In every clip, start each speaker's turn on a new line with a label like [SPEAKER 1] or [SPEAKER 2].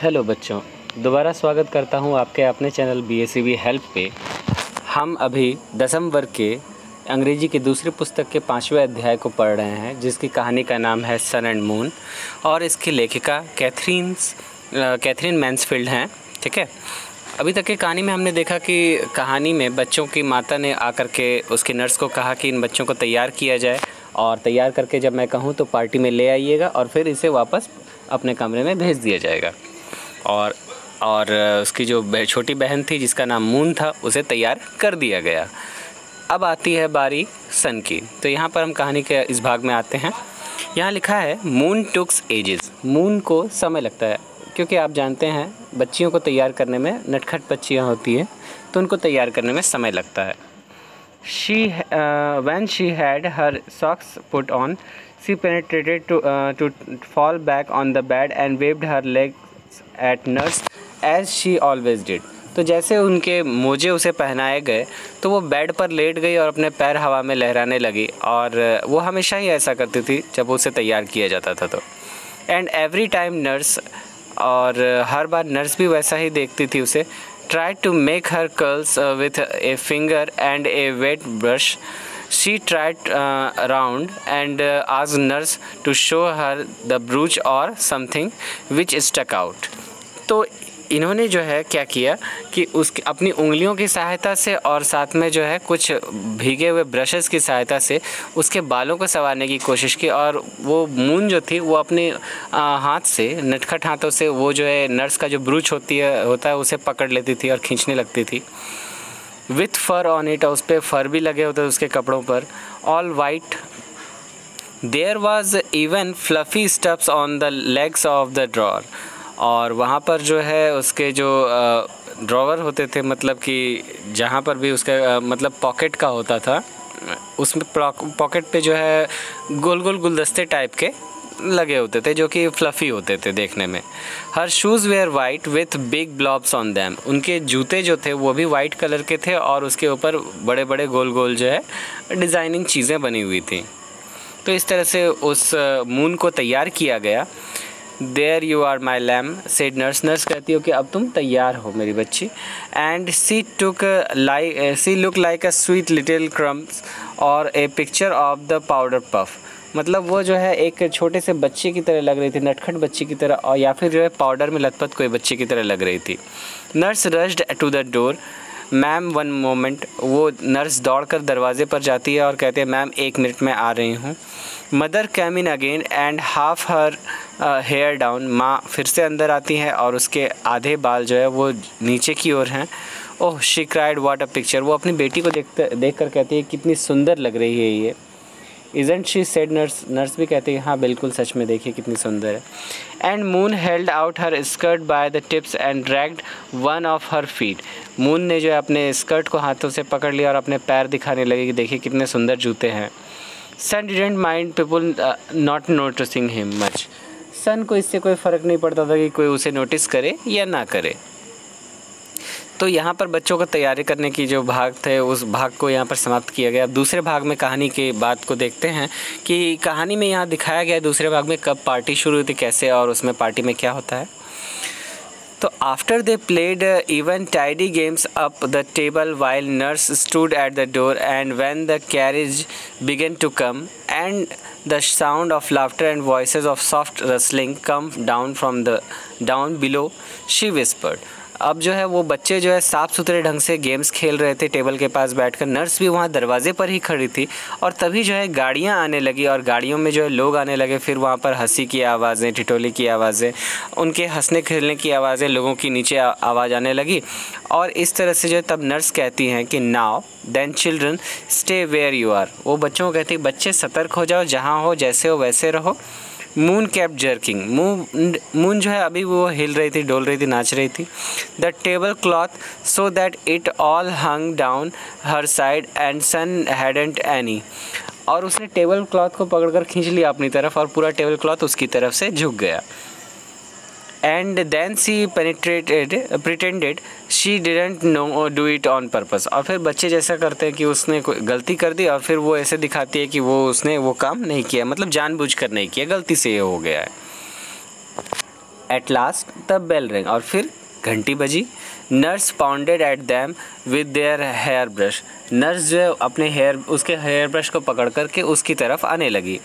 [SPEAKER 1] Hello बच्चों, दोबारा स्वागत करता हूं आपके अपने चैनल BACB हेल्प पे। हम अभी 10वीं वर्ग के अंग्रेजी की दूसरी पुस्तक के 5वें अध्याय को पढ़ रहे हैं, जिसकी कहानी का नाम है सन एंड मून और इसकी लेखिका कैथरीन मैन्सफील्ड हैं। ठीक है, अभी तक की कहानी में हमने देखा कि कहानी में बच्चों की माता ने आकर के उसकी नर्स को कहा कि इन बच्चों को तैयार किया जाए और तैयार करके जब मैं कहूँ तो पार्टी में ले आइएगा और फिर इसे वापस अपने कमरे में भेज दिया जाएगा। और उसकी जो छोटी बहन थी जिसका नाम मून था, उसे तैयार कर दिया गया। अब आती है बारी सन की। तो यहाँ पर हम कहानी के इस भाग में आते हैं। यहाँ लिखा है मून टुक्स एजेस। मून को समय लगता है, क्योंकि आप जानते हैं बच्चियों को तैयार करने में, नटखट बच्चियाँ होती हैं तो उनको तैयार करने में समय लगता है। When she had her socks put on, she penetrated to fall back on the bed and waved her legs at nurse as she always did. तो जैसे उनके मोजे उसे पहनाए गए तो वो बेड पर लेट गई और अपने पैर हवा में लहराने लगी, और वो हमेशा ही ऐसा करती थी जब उसे तैयार किया जाता था तो। एंड एवरी टाइम नर्स, और हर बार नर्स भी वैसा ही देखती थी उसे, tried to make her curls with a finger and a wet brush. She tried around and asked nurse to show her the brooch or something which stuck out. तो इन्होंने जो है क्या किया कि उसकी अपनी उंगलियों की सहायता से और साथ में जो है कुछ भीगे हुए ब्रशेस की सहायता से उसके बालों को संवारने की कोशिश की, और वो मून जो थी वो अपने हाथ से, नटखट हाथों से, वो जो है नर्स का जो ब्रूच होता है उसे पकड़ लेती थी और खींचने लगती थी। विथ फर ऑन इट, उस पर फर भी लगे होते उसके कपड़ों पर, all white. There was even fluffy stuffs on the legs of the drawer. और वहाँ पर जो है उसके जो ड्रॉवर होते थे, मतलब कि जहाँ पर भी उसका मतलब पॉकेट का होता था, उसमें पॉकेट पे जो है गोल गोल गुलदस्ते टाइप के लगे होते थे जो कि फ्लफ़ी होते थे देखने में। हर shoes wear white with big blobs on them. उनके जूते जो थे वो भी वाइट कलर के थे और उसके ऊपर बड़े बड़े गोल गोल जो है डिज़ाइनिंग चीज़ें बनी हुई थी। तो इस तरह से उस मून को तैयार किया गया। There you are my lamb said nurse. Nurse कहती हो कि अब तुम तैयार हो मेरी बच्ची। And she look like a sweet little crumbs और a picture of the powder puff. मतलब वो जो है एक छोटे से बच्चे की तरह लग रही थी, नटखट बच्ची की तरह, और या फिर जो है पाउडर में लथपथ कोई बच्चे की तरह लग रही थी। Nurse rushed to the door. Ma'am one moment. वो नर्स दौड़कर दरवाजे पर जाती है और कहते हैं मैम 1 मिनट में आ रही हूँ। Mother came in again and half her hair down. माँ फिर से अंदर आती हैं और उसके आधे बाल जो है वो नीचे की ओर हैं। ओह she cried what a picture. वो अपनी बेटी को देख कर कहती है कितनी सुंदर लग रही है ये। Isn't she said nurse. Nurse भी कहती है हाँ बिल्कुल, सच में देखिए कितनी सुंदर है। And moon held out her skirt by the tips and dragged one of her feet. Moon ने जो है अपने स्कर्ट को हाथों से पकड़ लिया और अपने पैर दिखाने लगी कि देखिए कितने सुंदर जूते हैं। Sun didn't mind people not noticing him much. Sun को इससे कोई फ़र्क नहीं पड़ता था कि कोई उसे नोटिस करे या ना करे। तो यहाँ पर बच्चों को तैयारी करने की जो भाग थे उस भाग को यहाँ पर समाप्त किया गया। अब दूसरे भाग में कहानी के बात को देखते हैं कि कहानी में यहाँ दिखाया गया है दूसरे भाग में कब पार्टी शुरू हुई थी, कैसे, और उसमें पार्टी में क्या होता है। तो after they played even tidy games up the table while nurse stood at the door and when the carriage began to come and the sound of laughter and voices of soft rustling come down below she whispered. अब जो है वो बच्चे जो है साफ़ सुथरे ढंग से गेम्स खेल रहे थे टेबल के पास बैठकर। नर्स भी वहाँ दरवाजे पर ही खड़ी थी और तभी जो है गाड़ियाँ आने लगी और गाड़ियों में जो है लोग आने लगे। फिर वहाँ पर हंसी की आवाज़ें, ठिठोली की आवाज़ें, उनके हंसने खेलने की आवाज़ें, लोगों की नीचे आवाज़ आने लगी। और इस तरह से जो है तब नर्स कहती हैं कि now then children stay where you are. वो बच्चों को कहती है बच्चे सतर्क हो जाओ, जहाँ हो जैसे हो वैसे रहो। Moon kept jerking. मून जो है अभी वो हिल रही थी, डोल रही थी, नाच रही थी। The tablecloth so that it all hung down her side and Sun hadn't any. और उसने टेबल क्लॉथ को पकड़कर खींच लिया अपनी तरफ और पूरा टेबल क्लॉथ उसकी तरफ से झुक गया। And then she pretended she didn't know do it on purpose. और फिर बच्चे जैसा करते हैं कि उसने कोई गलती कर दी और फिर वो ऐसे दिखाती है कि उसने वो काम नहीं किया, मतलब जानबूझकर नहीं किया, गलती से ये हो गया है। At last the bell ring, और फिर घंटी बजी। Nurse pounded at them with their hairbrush, nurse जो है अपने उसके हेयर ब्रश को पकड़ करके उसकी तरफ आने लगी।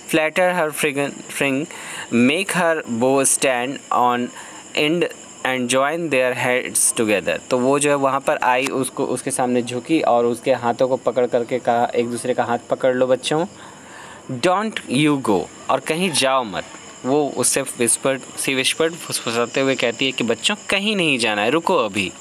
[SPEAKER 1] फ्लैटर हर फ्रिंग मेक हर बो stand on and and join their heads together, तो वो जो है वहाँ पर आई, उसको उसके सामने झुकी और उसके हाथों को पकड़ करके कहा, एक दूसरे का हाथ पकड़ लो बच्चों। डोंट यू गो, और कहीं जाओ मत। वो उससे विस्पर्ड फुसफुसाते हुए कहती है कि बच्चों कहीं नहीं जाना है, रुको अभी।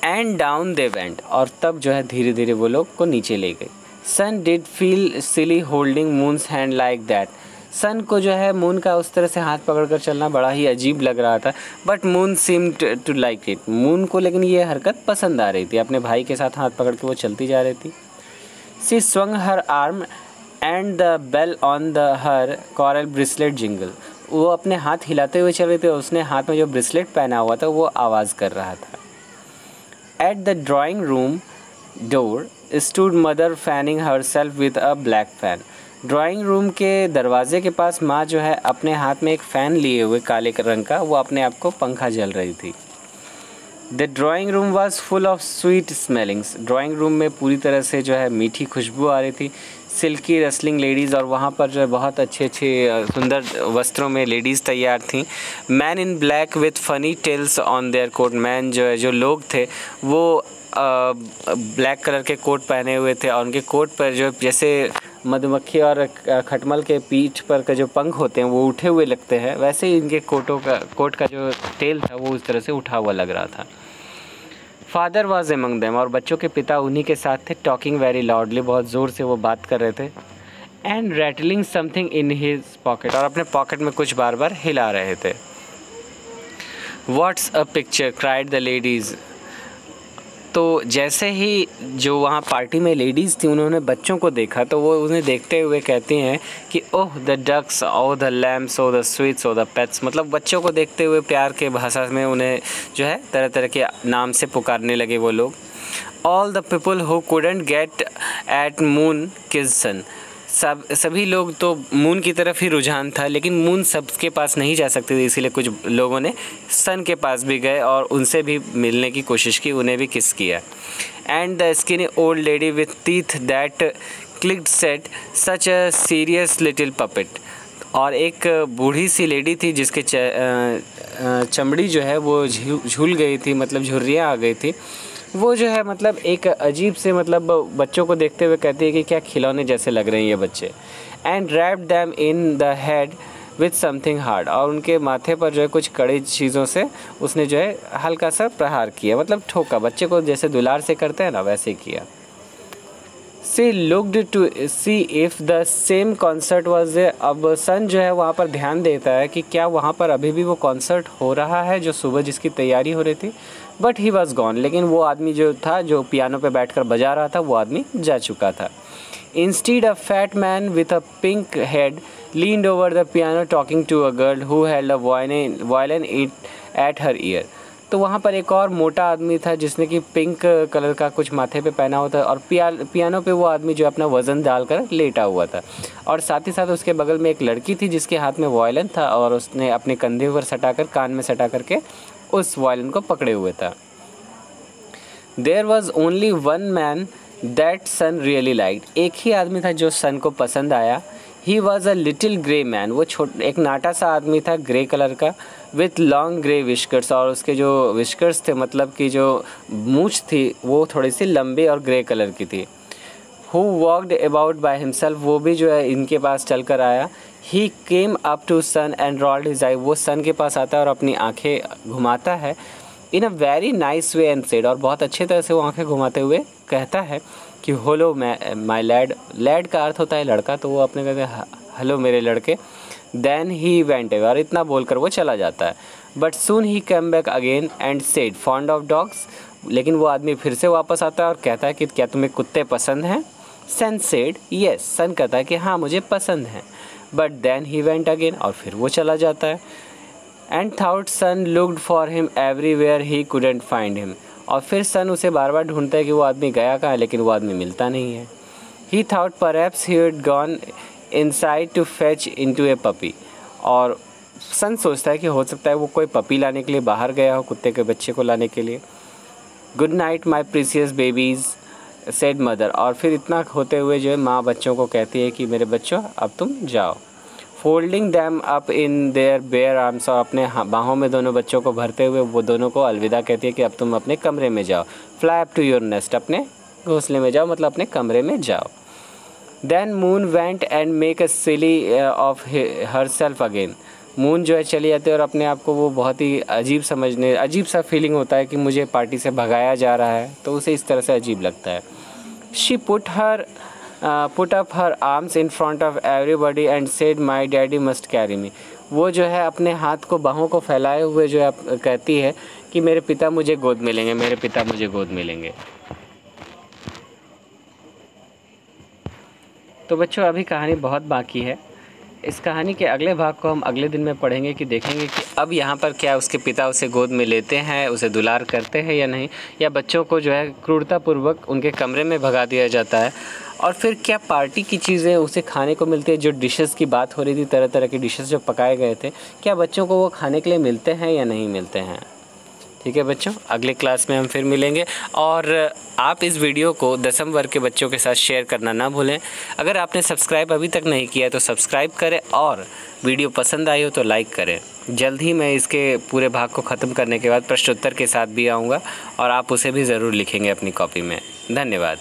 [SPEAKER 1] एंड डाउन दे वेंट, और तब जो है धीरे धीरे वो लोग को नीचे ले गई। Sun did feel silly holding Moon's hand like that, Sun को जो है मून का उस तरह से हाथ पकड़कर चलना बड़ा ही अजीब लग रहा था। But Moon seem to like it, Moon को लेकिन ये हरकत पसंद आ रही थी, अपने भाई के साथ हाथ पकड़ के वो चलती जा रही थी। She swung her arm and the bell on the her coral bracelet jingle, वो अपने हाथ हिलाते हुए चल रहे थे, उसने हाथ में जो ब्रिसलेट पहना हुआ था वो आवाज़ कर रहा था। At the drawing room door stood mother fanning herself with a black fan, drawing room के दरवाजे के पास माँ जो है अपने हाथ में एक फ़ैन लिए हुए काले रंग का, वो अपने आप को पंखा जल रही थी। The drawing room was full of sweet smellings, drawing room में पूरी तरह से जो है मीठी खुशबू आ रही थी। सिल्की रसलिंग लेडीज़, और वहाँ पर जो है बहुत अच्छे सुंदर वस्त्रों में लेडीज़ तैयार थीं। Man in black with funny tails on their coat, man जो है जो लोग थे वो ब्लैक कलर के कोट पहने हुए थे, और उनके कोट पर जो जैसे मधुमक्खी और खटमल के पीठ पर का जो पंख होते हैं वो उठे हुए लगते हैं, वैसे ही इनके कोट का जो टेल था वो उस तरह से उठा हुआ लग रहा था। फादर वाज एमंग देम, और बच्चों के पिता उन्हीं के साथ थे। टॉकिंग वेरी लाउडली, बहुत ज़ोर से वो बात कर रहे थे। And rattling something in his pocket, और अपने पॉकेट में कुछ बार बार हिला रहे थे। What's a picture cried the ladies, तो जैसे ही जो वहाँ पार्टी में लेडीज़ थी उन्होंने बच्चों को देखा तो वो उन्हें देखते हुए कहती हैं कि oh the ducks, oh the lambs, oh the sweets, oh the pets, मतलब बच्चों को देखते हुए प्यार के भाषा में उन्हें जो है तरह तरह के नाम से पुकारने लगे वो लोग। All the people who couldn't get eight moon किस सन, सभी लोग तो मून की तरफ ही रुझान था, लेकिन मून सबके पास नहीं जा सकती थी, इसीलिए कुछ लोगों ने सन के पास भी गए और उनसे भी मिलने की कोशिश की, उन्हें भी किस किया। And the skinny old lady with teeth that clicked set such a serious little puppet, और एक बूढ़ी सी लेडी थी जिसके चमड़ी जो है वो झूल गई थी, मतलब झुर्रियाँ आ गई थी, वो जो है मतलब एक अजीब से मतलब बच्चों को देखते हुए कहती है कि क्या खिलौने जैसे लग रहे हैं ये बच्चे। And wrapped them in the head with something hard, और उनके माथे पर जो है कुछ कड़ी चीज़ों से उसने जो है हल्का सा प्रहार किया, मतलब ठोका, बच्चे को जैसे दुलार से करते हैं ना वैसे किया। She looked to see if the same concert was there, अब सन जो है वहाँ पर ध्यान देता है कि क्या वहाँ पर अभी भी वो कॉन्सर्ट हो रहा है जो सुबह जिसकी तैयारी हो रही थी। बट ही वॉज गॉन, लेकिन वो आदमी जो था जो पियानो पे बैठकर बजा रहा था वो आदमी जा चुका था। Instead a fat man with a pink head leaned over the piano talking to a girl who held a violin it at her ear, तो वहाँ पर एक और मोटा आदमी था जिसने कि पिंक कलर का कुछ माथे पे पहना हुआ था, और पियानो पे वो आदमी जो अपना वज़न डालकर लेटा हुआ था, और साथ ही साथ उसके बगल में एक लड़की थी जिसके हाथ में वायलिन था और उसने अपने कंधे पर सटाकर कान में सटा करके उस वायलिन को पकड़े हुए था। There was only one man that Sun really liked, एक ही आदमी था जो सन को पसंद आया। He was a little grey man, वो एक नाटा सा आदमी था ग्रे कलर का, विथ लॉन्ग ग्रे विस्कर्स, और उसके जो विस्कर्स थे मतलब कि जो मूछ थी वो थोड़ी सी लंबी और ग्रे कलर की थी। Who walked about by himself, वो भी जो है इनके पास चल कर आया। He came up to Sun and rolled his eye, वो सन के पास आता है और अपनी आंखें घुमाता है। In a very nice way and said, और बहुत अच्छे तरह से वो आंखें घुमाते हुए कहता है कि हेलो माई लैड, लैड का अर्थ होता है लड़का, तो वो अपने कहते हैं हेलो मेरे लड़के। देन ही वेंट अवे, और इतना बोलकर वो चला जाता है। But soon he come back again and said fond of dogs, लेकिन वो आदमी फिर से वापस आता है और कहता है कि क्या तुम्हें कुत्ते पसंद हैं। सन सेड येस, सन कहता है कि हाँ मुझे पसंद हैं। But then he went again, और फिर वो चला जाता है। And thought Sun looked for him everywhere he couldn't find him, और फिर सन उसे बार बार ढूंढता है कि वो आदमी गया कहाँ है, लेकिन वो आदमी मिलता नहीं है। He thought perhaps he had gone inside to fetch into a puppy. और सन सोचता है कि हो सकता है वो कोई पपी लाने के लिए बाहर गया हो, कुत्ते के बच्चे को लाने के लिए. गुड नाइट माई प्रीसियस बेबीज़ सेड मदर. और फिर इतना होते हुए जो है माँ बच्चों को कहती है कि मेरे बच्चों अब तुम जाओ. Folding them up in their bare arms. और अपने बाहों में दोनों बच्चों को भरते हुए वो दोनों को अलविदा कहती है कि अब तुम अपने कमरे में जाओ. Fly up to your nest. अपने घोंसले में जाओ, मतलब अपने कमरे में जाओ. Then Moon went and make a silly of herself again. Moon जो है चली जाती है और अपने आप को वो बहुत ही अजीब सा फीलिंग होता है कि मुझे पार्टी से भगाया जा रहा है, तो उसे इस तरह से अजीब लगता है. She put up her arms in front of everybody and said my daddy must carry मी. वो जो है अपने हाथ को बाहों को फैलाए हुए जो है कहती है कि मेरे पिता मुझे गोद मिलेंगे, मेरे पिता मुझे गोद मिलेंगे. तो बच्चों अभी कहानी बहुत बाकी है. इस कहानी के अगले भाग को हम अगले दिन में पढ़ेंगे कि देखेंगे कि अब यहाँ पर क्या उसके पिता उसे गोद में लेते हैं, उसे दुलार करते हैं या नहीं, या बच्चों को जो है क्रूरतापूर्वक उनके कमरे में भगा दिया जाता है. और फिर क्या पार्टी की चीज़ें उसे खाने को मिलती है. जो डिशेस की बात हो रही थी, तरह तरह के डिशेस जो पकाए गए थे, क्या बच्चों को वो खाने के लिए मिलते हैं या नहीं मिलते हैं. ठीक है बच्चों, अगले क्लास में हम फिर मिलेंगे. और आप इस वीडियो को 10वीं वर्ग के बच्चों के साथ शेयर करना ना भूलें. अगर आपने सब्सक्राइब अभी तक नहीं किया है तो सब्सक्राइब करें, और वीडियो पसंद आई हो तो लाइक करें. जल्द ही मैं इसके पूरे भाग को ख़त्म करने के बाद प्रश्नोत्तर के साथ भी आऊँगा और आप उसे भी ज़रूर लिखेंगे अपनी कॉपी में. धन्यवाद.